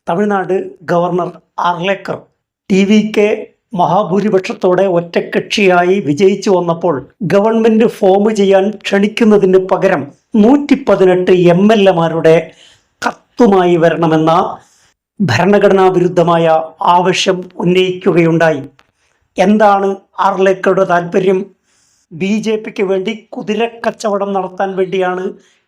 Tamil Nadu governor Arlekar ടി.വി.കെ മഹാഭൂരിപക്ഷത്തോടെ ഒറ്റക്കക്ഷിയായി വിജയിച്ചു വന്നപ്പോൾ government form ചെയ്യാൻ ക്ഷണിക്കുന്നതിന് പകരം 118 MLA-മാരുടെ കത്തുമായി വരണമെന്ന ഭരണഘടനാ വിരുദ്ധമായ ആവശ്യം ഉന്നയിക്കുകയുണ്ടായി. എന്താണ് ആർലേക്കറുടെ താല്പര്യം? BJPക്ക് വേണ്ടി കുതിരക്കച്ചവടം നടത്താൻ വേണ്ടിയാണ്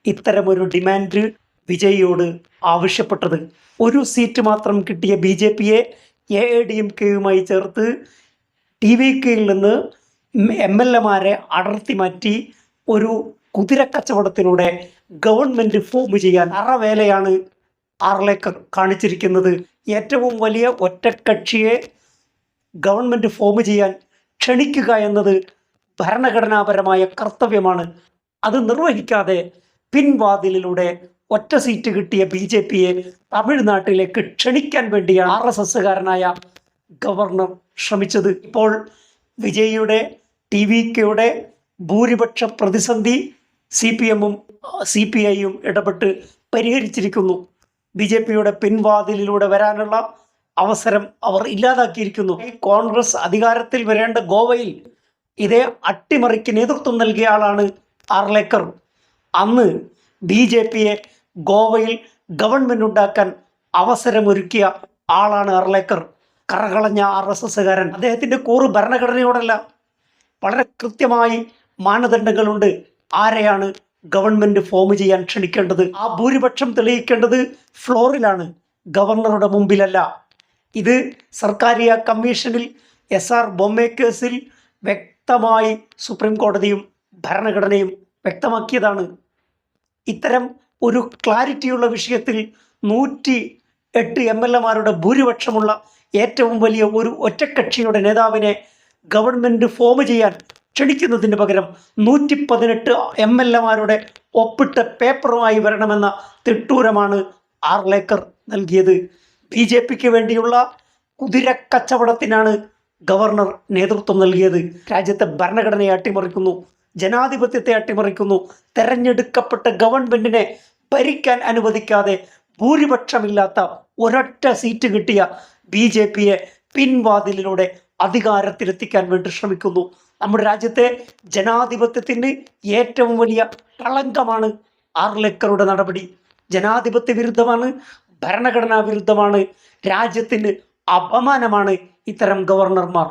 ഇത്തരമൊരു ഡിമാൻഡ് വിജയിയോട് ആവശ്യപ്പെട്ടത്. ഒരു സീറ്റ് മാത്രം കിട്ടിയ BJPയെ AADMKയുമായി ചേർത്ത് ടി.വി.കെയിൽ നിന്ന് MLA-മാരെ അടർത്തി മാറ്റി ഒരു കുതിരക്കച്ചവടത്തിലൂടെ ഗവൺമെന്റ് ഫോം ചെയ്യാൻ അറവേലയാണ് ആർലേക്കർ കാണിച്ചിരിക്കുന്നത്. ഏറ്റവും വലിയ ഒറ്റക്കക്ഷിയെ ഗവൺമെന്റ് ഫോം ചെയ്യാൻ ക്ഷണിക്കുക എന്നത് ഭരണഘടനാപരമായ കർത്തവ്യമാണ്. അത് നിർവഹിക്കാതെ പിൻവാതിലിലൂടെ ഒറ്റ സീറ്റ് കിട്ടിയ BJPയെ തമിഴ്നാട്ടിലേക്ക് ക്ഷണിക്കാൻ വേണ്ടിയാണ് RSSകാരനായ ഗവർണർ ശ്രമിച്ചത്. ഇപ്പോൾ വിജയിയുടെ ടി.വി.കെയുടെ ഭൂരിപക്ഷ പ്രതിസന്ധി CPM-ഉം CPI-യും ഇടപെട്ട് പരിഹരിച്ചിരിക്കുന്നു. BJPയുടെ പിൻവാതിലിലൂടെ വരാനുള്ള അവസരം അവർ ഇല്ലാതാക്കിയിരിക്കുന്നു. കോൺഗ്രസ് അധികാരത്തിൽ വരേണ്ട ഗോവയിൽ ഇതേ അട്ടിമറിക്ക് നേതൃത്വം നൽകിയ ആളാണ് ആർലേക്കർ. അന്ന് BJPയെ ഗോവയിൽ ഗവൺമെന്റ് ഉണ്ടാക്കാൻ അവസരമൊരുക്കിയ ആളാണ് ആർലേക്കർ. കറകളഞ്ഞ RSSകാരൻ. അദ്ദേഹത്തിൻ്റെ കൂറ് ഭരണഘടനയോടല്ല, വളരെ കൃത്യമായി മാനദണ്ഡങ്ങളുണ്ട്. ആരെയാണ് ഗവൺമെന്റ് ഫോം ചെയ്യാൻ ക്ഷണിക്കേണ്ടത്? ആ ഭൂരിപക്ഷം തെളിയിക്കേണ്ടത് ഫ്ലോറിലാണ്, ഗവർണറുടെ മുമ്പിലല്ല. ഇത് സർക്കാരിയ കമ്മീഷനിൽ SR ബൊമ്മെ കേസിൽ വ്യക്തമായി സുപ്രീം കോടതിയും ഭരണഘടനയും വ്യക്തമാക്കിയതാണ്. ഇത്തരം ഒരു ക്ലാരിറ്റിയുള്ള വിഷയത്തിൽ 108 MLA-മാരുടെ ഭൂരിപക്ഷമുള്ള ഏറ്റവും വലിയ ഒരു ഒറ്റക്കക്ഷിയുടെ നേതാവിനെ ഗവൺമെന്റ് ഫോം ചെയ്യാൻ ക്ഷണിക്കുന്നതിന് പകരം 118 MLA-മാരുടെ ഒപ്പിട്ട പേപ്പറുമായി വരണമെന്ന തിട്ടൂരമാണ് ആർലേക്കർ നൽകിയത്. BJPക്ക് വേണ്ടിയുള്ള കുതിരക്കച്ചവടത്തിനാണ് ഗവർണർ നേതൃത്വം നൽകിയത്. രാജ്യത്തെ ഭരണഘടനയെ അട്ടിമറിക്കുന്നു, ജനാധിപത്യത്തെ അട്ടിമറിക്കുന്നു. തെരഞ്ഞെടുക്കപ്പെട്ട ഗവൺമെന്റിനെ ഭരിക്കാൻ അനുവദിക്കാതെ ഭൂരിപക്ഷമില്ലാത്ത ഒരൊറ്റ സീറ്റ് കിട്ടിയ BJPയെ പിൻവാതിലിലൂടെ അധികാരത്തിലെത്തിക്കാൻ വേണ്ടി ശ്രമിക്കുന്നു. നമ്മുടെ രാജ്യത്തെ ജനാധിപത്യത്തിന് ഏറ്റവും വലിയ കളങ്കമാണ് ആർലേക്കറുടെ നടപടി. ജനാധിപത്യ വിരുദ്ധമാണ്, ഭരണഘടനാ വിരുദ്ധമാണ്, രാജ്യത്തിന് അപമാനമാണ് ഇത്തരം ഗവർണർമാർ.